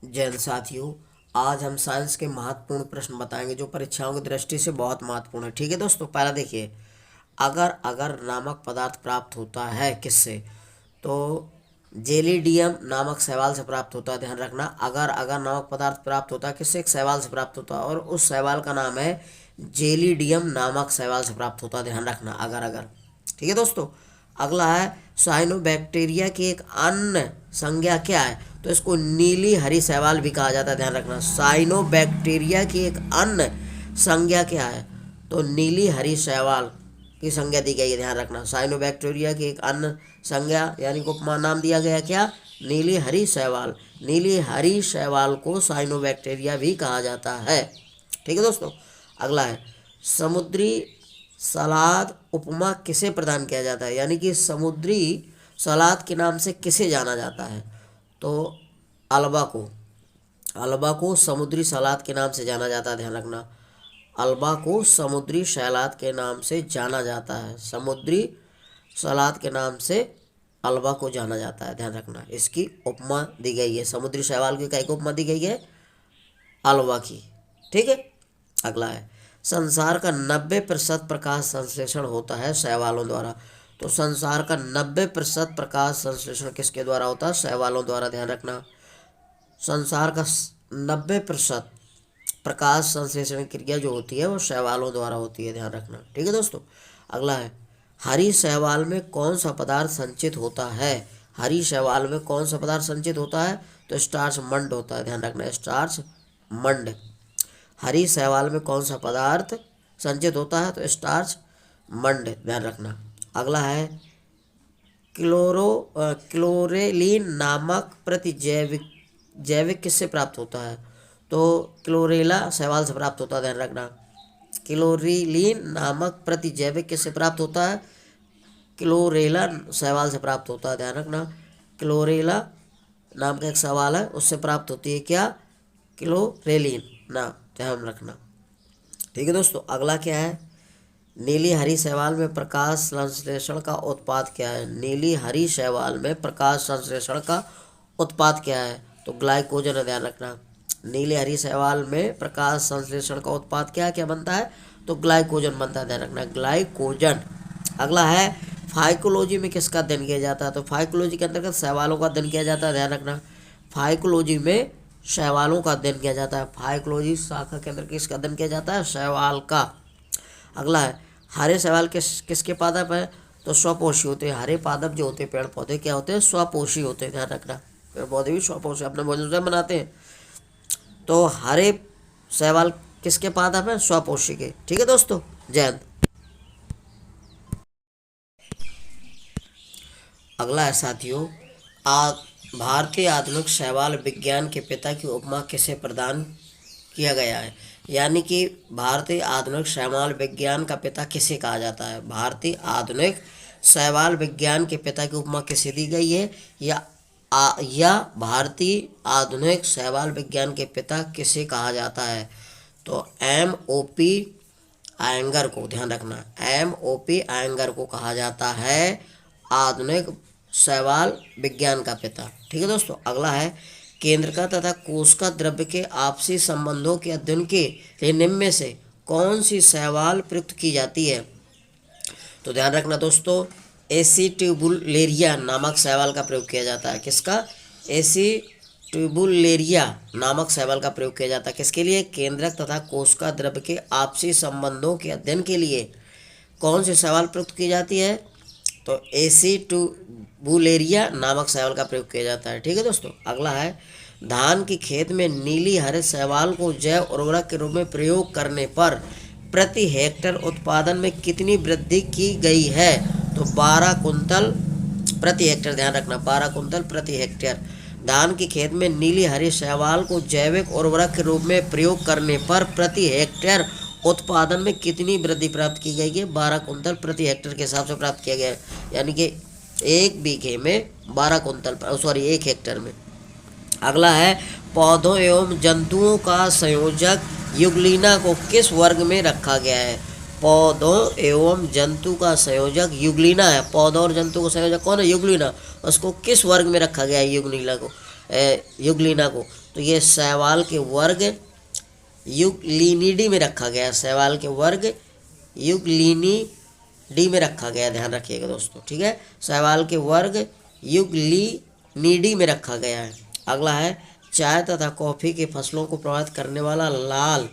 जैन साथियों, आज हम साइंस के महत्वपूर्ण प्रश्न बताएंगे जो परीक्षाओं की दृष्टि से बहुत महत्वपूर्ण है। ठीक है दोस्तों, पहला देखिए, अगर अगर नामक पदार्थ प्राप्त होता है किससे, तो जेलिडियम नामक शैवाल से प्राप्त होता है। ध्यान रखना, अगर अगर नामक पदार्थ प्राप्त होता है किससे, एक शैवाल से प्राप्त होता है और उस शैवाल का नाम है जेलिडियम नामक शैवाल से प्राप्त होता है। ध्यान रखना, अगर अगर। ठीक है दोस्तों, अगला है साइनोबैक्टीरिया की एक अन्य संज्ञा क्या है, तो इसको नीली हरी शैवाल भी कहा जाता है। ध्यान रखना, साइनोबैक्टीरिया की एक अन्य संज्ञा क्या है, तो नीली हरी शैवाल की संज्ञा दी गई है। ध्यान रखना, साइनोबैक्टीरिया की एक अन्य संज्ञा यानी को उपमा नाम दिया गया क्या, नीली हरी शैवाल। नीली हरी शैवाल को साइनोबैक्टीरिया भी कहा जाता है। ठीक है दोस्तों, अगला है समुद्री सलाद उपमा किसे प्रदान किया जाता है, यानी कि समुद्री सलाद के नाम से किसे जाना जाता है, तो अल्बा को। अल्बा को समुद्री सलाद के नाम से जाना जाता है। ध्यान रखना, अल्बा को समुद्री सलाद के नाम से जाना जाता है। समुद्री सलाद के नाम से अल्बा को जाना जाता है। ध्यान रखना, इसकी उपमा दी गई है, समुद्री शैवाल की काय को उपमा दी गई है, अल्बा की। ठीक है, अगला है संसार का 90% प्रकाश संश्लेषण होता है शैवालों द्वारा, तो संसार का 90% प्रकाश संश्लेषण किसके द्वारा होता है, शैवालों द्वारा। ध्यान रखना, संसार का 90% प्रकाश संश्लेषण क्रिया जो होती है वो शैवालों द्वारा होती है। ध्यान रखना, ठीक है दोस्तों। अगला है हरी शैवाल में कौन सा पदार्थ संचित होता है, हरी शैवाल में कौन सा पदार्थ संचित होता है, तो स्टार्च मंड होता है। ध्यान रखना, स्टार्च मंड। हरी शैवाल में कौन सा पदार्थ संचित होता है, तो स्टार्च मंड। ध्यान रखना, अगला है क्लोरेलिन नामक प्रतिजैविक जैविक किससे प्राप्त होता है, तो क्लोरेला शैवाल से प्राप्त होता है। ध्यान रखना, क्लोरिलीन नामक प्रतिजैविक किससे प्राप्त होता है, क्लोरेला शैवाल से प्राप्त होता है। ध्यान रखना, क्लोरेला नाम का एक सवाल है, उससे प्राप्त होती है क्या, क्लोरेलिन ना। ध्यान रखना, ठीक है दोस्तों। अगला क्या है, नीली हरी शैवाल में प्रकाश संश्लेषण का उत्पाद क्या है, नीली हरी शैवाल में प्रकाश संश्लेषण का उत्पाद क्या है, तो ग्लाइकोजन है। ध्यान रखना, नीली हरी शैवाल में प्रकाश संश्लेषण का उत्पाद क्या क्या बनता है, तो ग्लाइकोजन बनता है। ध्यान रखना, ग्लाइकोजन। अगला है फाइकोलॉजी में किसका अध्ययन किया जाता है, तो फाइकोलॉजी के अंतर्गत शैवालों का अध्ययन किया जाता है। ध्यान रखना, फाइकोलॉजी में शैवालों का अध्ययन किया जाता है। फाइकोलॉजी शाखा के अंदर किसका अध्ययन किया जाता है, शैवाल का। अगला है हरे शैवाल किसके पादप है, तो स्वपोषी होते हैं। हरे पादप जो होते हैं पेड़ पौधे क्या होते हैं, स्वपोषी होते हैं। ध्यान रखना, पेड़ पौधे भी स्वपोषी अपने भोजन स्वयं बनाते हैं, तो हरे शैवाल किसके पादप है, स्वपोषी के। ठीक है दोस्तों, जय हिंद। अगला है साथियों, भारतीय आधुनिक शैवाल विज्ञान के पिता की उपमा किसे प्रदान किया गया है, यानी कि भारतीय आधुनिक शैवाल विज्ञान का पिता किसे कहा जाता है, भारतीय आधुनिक शैवाल विज्ञान के पिता की उपमा किसे दी गई है, या भारतीय आधुनिक शैवाल विज्ञान के पिता किसे कहा जाता है, तो M.O.P. आयंगर को। ध्यान रखना, M.O.P. आयंगर को कहा जाता है आधुनिक शैवाल विज्ञान का पिता। ठीक है दोस्तों, अगला है केंद्रका तथा कोशिका द्रव्य के आपसी संबंधों के अध्ययन के लिए निम्न में से कौन सी शैवाल प्रयुक्त की जाती है, तो ध्यान रखना दोस्तों, एसिटिबुलेरिया नामक शैवाल का प्रयोग किया जाता है। किसका, एसिटिबुलेरिया नामक शैवाल का प्रयोग किया जाता है। किसके लिए, केंद्रक तथा कोशिका द्रव्य के आपसी संबंधों के अध्ययन के लिए कौन सी शैवाल प्रयुक्त की जाती है, तो एसिटिबुलेरिया नामक शैवाल का प्रयोग किया जाता है। ठीक है दोस्तों, अगला है धान की खेत में नीली हरे शैवाल को जैव उर्वरक के रूप में प्रयोग करने पर प्रति हेक्टेयर उत्पादन में कितनी वृद्धि की गई है, तो 12 कुंतल प्रति हेक्टेयर। ध्यान रखना, 12 कुंतल प्रति हेक्टेयर। धान की खेत में नीली हरी शैवाल को जैविक उर्वरक के रूप में प्रयोग करने पर प्रति हेक्टेयर उत्पादन में कितनी वृद्धि प्राप्त की गई है, 12 कुंतल प्रति हेक्टेयर के हिसाब से प्राप्त किया गया है, यानी कि एक बीघे में 12 कुंतल, सॉरी 1 हेक्टेयर में। अगला है पौधों एवं जंतुओं का संयोजक युगलिना को किस वर्ग में रखा गया है, पौधों एवं जंतु का संयोजक युगलिना है। पौधों और जंतु का संयोजक कौन है, युगलिना। उसको किस वर्ग में रखा गया है, युगलिना को, युगलिना को। तो ये शैवाल के वर्ग युगलिनिडी में रखा गया, शैवाल के वर्ग युगलिनिडी में रखा गया, ध्यान रखिएगा दोस्तों, ठीक है। शैवाल के वर्ग युगलिनिडी में रखा गया है। अगला है चाय तथा कॉफ़ी की फसलों को प्रभावित करने वाला लाल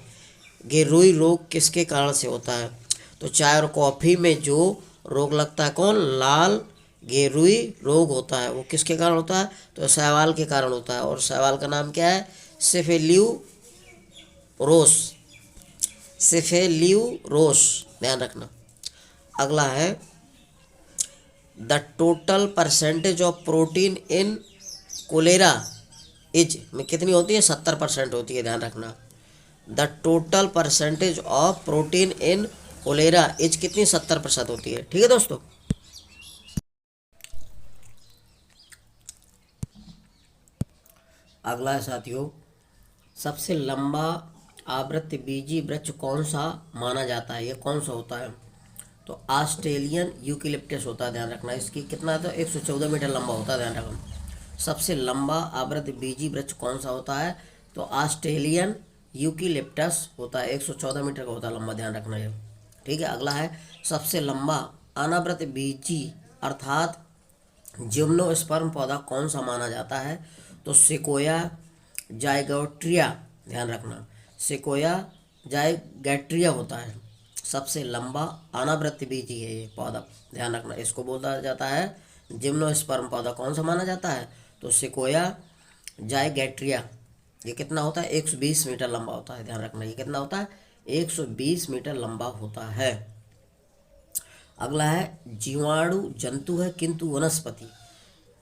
गिरोई रोग किसके कारण से होता है? तो चाय और कॉफ़ी में जो रोग लगता है, कौन? लाल गिरोई रोग होता है, वो किसके कारण होता है? तो शैवाल के कारण होता है। और शैवाल का नाम क्या है? सिफेल्यूरोस, सिफेल्यूरोस, ध्यान रखना। अगला है the total percentage of protein in cholera is में कितनी होती है? 70% होती है, ध्यान रखना। The total percentage of protein in cholera is कितनी? 70% होती है, ठीक है दोस्तों। अगला है साथियों, सबसे लंबा आवृतबीजी वृक्ष कौन सा माना जाता है? ये कौन सा होता है? तो ऑस्ट्रेलियन यूकेलिप्टस होता है, ध्यान रखना। इसकी कितना है? तो 114 मीटर लंबा होता है, ध्यान रखना। सबसे लंबा आवृतबीजी वृक्ष कौन सा होता है? तो ऑस्ट्रेलियन यूकेलिप्टस होता है, 114 मीटर का होता है लंबा, ध्यान रखना ये, ठीक है। अगला है सबसे लंबा अनावृतबीजी अर्थात जिम्नोस्पर्म पौधा कौन सा माना जाता है? तो सिकोया जाइगोट्रिया, ध्यान रखना, सिकोया जाइगोट्रिया होता है। सबसे लंबा अनावृतबीजी है ये पौधा, ध्यान रखना। इसको बोला जाता है जिम्नोस्पर्म पौधा, कौन सा माना जाता है? तो सिकोया जाइगोट्रिया। ये कितना होता है? 120 मीटर लंबा होता है, ध्यान रखना। ये कितना होता है? 120 मीटर लंबा होता है। अगला है जीवाणु जंतु है किंतु वनस्पति,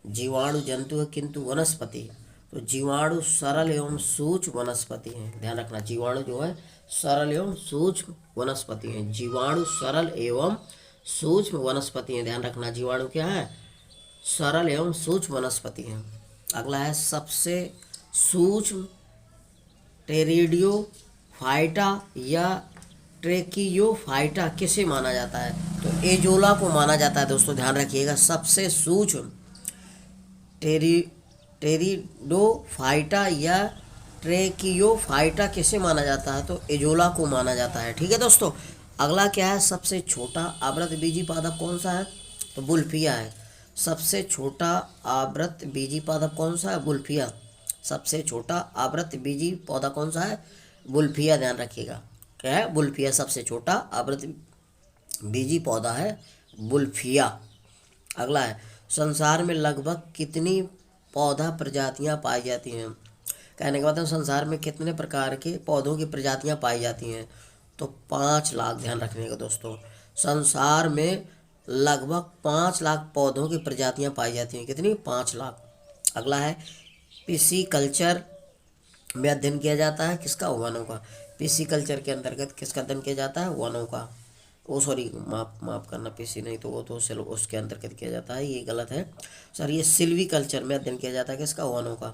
जीवाणु जंतु है किंतु वनस्पति। तो जीवाणु सरल एवं सूक्ष्म वनस्पति हैं, ध्यान रखना। जीवाणु जो है सरल एवं सूक्ष्म वनस्पति हैं, जीवाणु सरल एवं सूक्ष्म वनस्पति हैं, ध्यान रखना। जीवाणु क्या है? सरल एवं सूक्ष्म वनस्पति हैं। अगला है सबसे सूक्ष्म टेरिडियोफाइटा या ट्रेकियोफाइटा किसे माना जाता है? तो एजोला को माना जाता है दोस्तों, ध्यान रखिएगा। सबसे सूक्ष्म टेरिडोफाइटा या ट्रेकियोफाइटा किसे माना जाता है? तो एजोला को माना जाता है, ठीक है दोस्तों। अगला क्या है? सबसे छोटा आवृतबीजी पादप कौन सा है? तो बुल्फिया है। सबसे छोटा आवृतबीजी पादप कौन सा है? बुल्फिया। सबसे छोटा आवृतबीजी पौधा कौन सा है? बुल्फिया, ध्यान रखिएगा। क्या है? बुल्फिया सबसे छोटा आवृतबीजी पौधा है, बुल्फिया। अगला है संसार में लगभग कितनी पौधा प्रजातियां पाई जाती हैं? कहने का मतलब संसार में कितने प्रकार के पौधों की प्रजातियां पाई जाती हैं? तो 5 लाख, ध्यान रखने का दोस्तों। संसार में लगभग 5 लाख पौधों की प्रजातियां पाई जाती हैं, कितनी? 5 लाख। अगला है पिसीकल्चर में अध्ययन किया जाता है किसका? वनों का। पिसीकल्चर के अंतर्गत किसका अध्ययन किया जाता है? वनों का। ओ सॉरी, माफ करना, पीसी नहीं तो वो तो उसके अंतर्गत किया जाता है, ये गलत है सर। ये सिल्वी कल्चर में अध्ययन किया जाता है किसका? वनों का।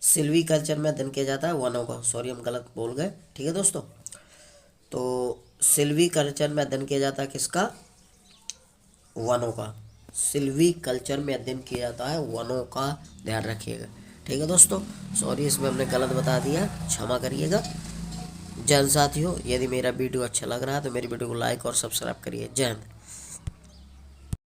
सिल्वी कल्चर में अध्ययन किया जाता है वनों का, सॉरी हम गलत बोल गए, ठीक है दोस्तों। तो सिल्वी कल्चर में अध्ययन किया जाता है किसका? वनों का। सिल्वी कल्चर में अध्ययन किया जाता है वनों का, ध्यान रखिएगा, ठीक है दोस्तों। सॉरी इसमें हमने गलत बता दिया, क्षमा करिएगा। जय हिंद साथियों, यदि मेरा वीडियो अच्छा लग रहा है तो मेरी वीडियो को लाइक और सब्सक्राइब करिए। जय हिंद।